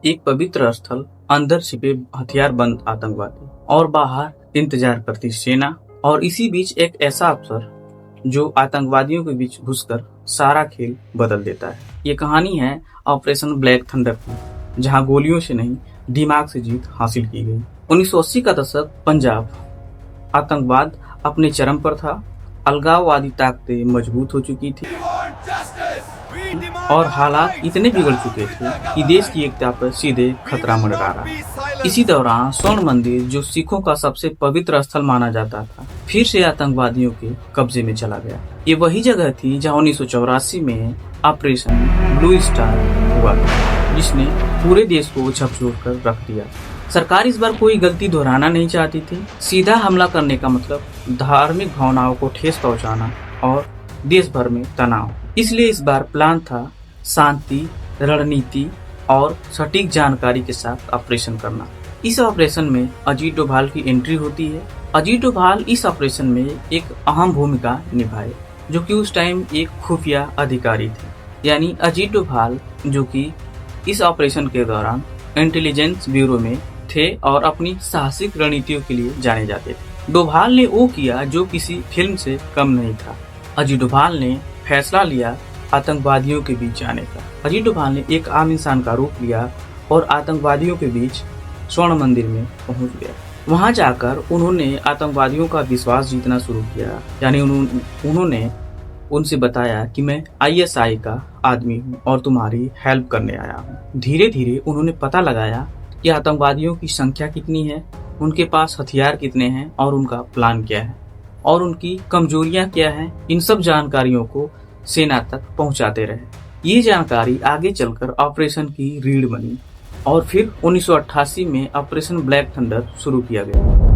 एक पवित्र स्थल, अंदर छिपे हथियार बंद आतंकवादी और बाहर इंतजार करती सेना, और इसी बीच एक ऐसा अफसर जो आतंकवादियों के बीच घुसकर सारा खेल बदल देता है। ये कहानी है ऑपरेशन ब्लैक थंडर की, जहां गोलियों से नहीं दिमाग से जीत हासिल की गई। 1980 का दशक पंजाब, आतंकवाद अपने चरम पर था, अलगाववादी ताकतें मजबूत हो चुकी थी और हालात इतने बिगड़ चुके थे कि देश की एकता पर सीधे खतरा मंडरा रहा। इसी दौरान स्वर्ण मंदिर, जो सिखों का सबसे पवित्र स्थल माना जाता था, फिर से आतंकवादियों के कब्जे में चला गया। ये वही जगह थी जहां 1984 में ऑपरेशन ब्लू स्टार हुआ, जिसने पूरे देश को झकझोर कर रख दिया। सरकार इस बार कोई गलती दोहराना नहीं चाहती थी। सीधा हमला करने का मतलब धार्मिक भावनाओं को ठेस पहुंचाना और देश भर में तनाव। इसलिए इस बार प्लान था शांति, रणनीति और सटीक जानकारी के साथ ऑपरेशन करना। इस ऑपरेशन में अजीत डोभाल की एंट्री होती है। अजीत डोभाल इस ऑपरेशन में एक अहम भूमिका निभाए, जो कि उस टाइम एक खुफिया अधिकारी थे। यानी अजीत डोभाल जो कि इस ऑपरेशन के दौरान इंटेलिजेंस ब्यूरो में थे और अपनी साहसिक रणनीतियों के लिए जाने जाते थे। डोभाल ने वो किया जो किसी फिल्म से कम नहीं था। अजीत डोभाल ने फैसला लिया आतंकवादियों के बीच जाने का। अजीत डोभाल ने एक आम इंसान का रूप लिया और आतंकवादियों के बीच स्वर्ण मंदिर में पहुंच गया। वहां जाकर उन्होंने आतंकवादियों का विश्वास जीतना शुरू किया। यानी उन्होंने उनसे बताया कि मैं ISI का आदमी हूं और तुम्हारी हेल्प करने आया हूं। धीरे धीरे उन्होंने पता लगाया कि आतंकवादियों की संख्या कितनी है, उनके पास हथियार कितने हैं और उनका प्लान क्या है और उनकी कमजोरियां क्या हैं। इन सब जानकारियों को सेना तक पहुंचाते रहे। ये जानकारी आगे चलकर ऑपरेशन की रीढ़ बनी और फिर 1988 में ऑपरेशन ब्लैक थंडर शुरू किया गया।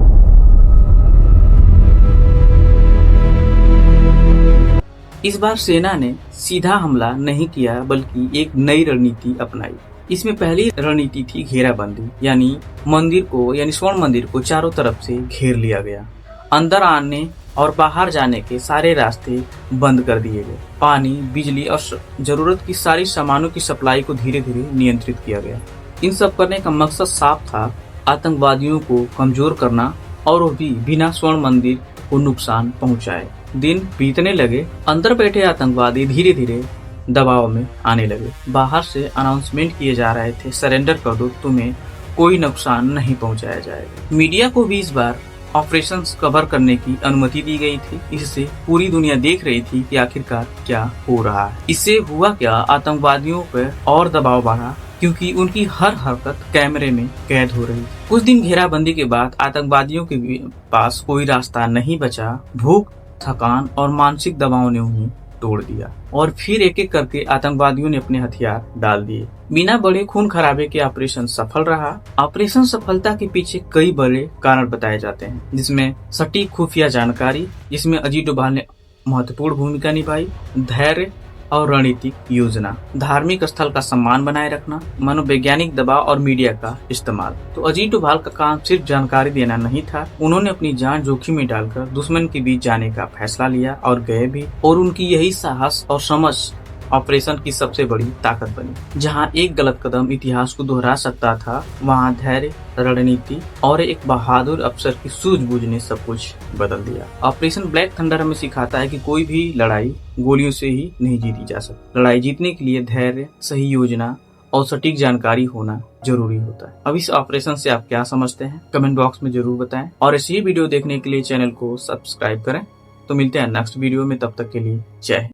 इस बार सेना ने सीधा हमला नहीं किया, बल्कि एक नई रणनीति अपनाई। इसमें पहली रणनीति थी घेराबंदी, यानी स्वर्ण मंदिर को चारों तरफ से घेर लिया गया। अंदर आने और बाहर जाने के सारे रास्ते बंद कर दिए गए। पानी, बिजली और जरूरत की सारी सामानों की सप्लाई को धीरे धीरे नियंत्रित किया गया। इन सब करने का मकसद साफ था, आतंकवादियों को कमजोर करना, और वो भी बिना स्वर्ण मंदिर को नुकसान पहुंचाए। दिन बीतने लगे, अंदर बैठे आतंकवादी धीरे धीरे दबाव में आने लगे। बाहर से अनाउंसमेंट किए जा रहे थे, सरेंडर कर दो, तुम्हें कोई नुकसान नहीं पहुंचाया जाएगा। मीडिया को भी इस बार ऑपरेशंस कवर करने की अनुमति दी गई थी। इससे पूरी दुनिया देख रही थी कि आखिरकार क्या हो रहा है। इससे हुआ क्या, आतंकवादियों पर और दबाव बढ़ा, क्योंकि उनकी हर हरकत कैमरे में कैद हो रही। कुछ दिन घेराबंदी के बाद आतंकवादियों के पास कोई रास्ता नहीं बचा। भूख, थकान और मानसिक दबाव ने उन्हें तोड़ दिया और फिर एक एक करके आतंकवादियों ने अपने हथियार डाल दिए। बिना बड़े खून खराबे के ऑपरेशन सफल रहा। ऑपरेशन सफलता के पीछे कई बड़े कारण बताए जाते हैं, जिसमें सटीक खुफिया जानकारी, जिसमें अजीत डोभाल ने महत्वपूर्ण भूमिका निभाई, धैर्य और रणनीतिक योजना, धार्मिक स्थल का सम्मान बनाए रखना, मनोवैज्ञानिक दबाव और मीडिया का इस्तेमाल। तो अजीत डोभाल का काम सिर्फ जानकारी देना नहीं था, उन्होंने अपनी जान जोखिम में डालकर दुश्मन के बीच जाने का फैसला लिया और गए भी। और उनकी यही साहस और समझ ऑपरेशन की सबसे बड़ी ताकत बनी। जहां एक गलत कदम इतिहास को दोहरा सकता था, वहां धैर्य, रणनीति और एक बहादुर अफसर की सूझबूझ ने सब कुछ बदल दिया। ऑपरेशन ब्लैक थंडर हमें सिखाता है कि कोई भी लड़ाई गोलियों से ही नहीं जीती जा सकती। लड़ाई जीतने के लिए धैर्य, सही योजना और सटीक जानकारी होना जरूरी होता है। अब इस ऑपरेशन से आप क्या समझते हैं, कमेंट बॉक्स में जरूर बताएं और ऐसी वीडियो देखने के लिए चैनल को सब्सक्राइब करें। तो मिलते हैं नेक्स्ट वीडियो में, तब तक के लिए जय हिंद।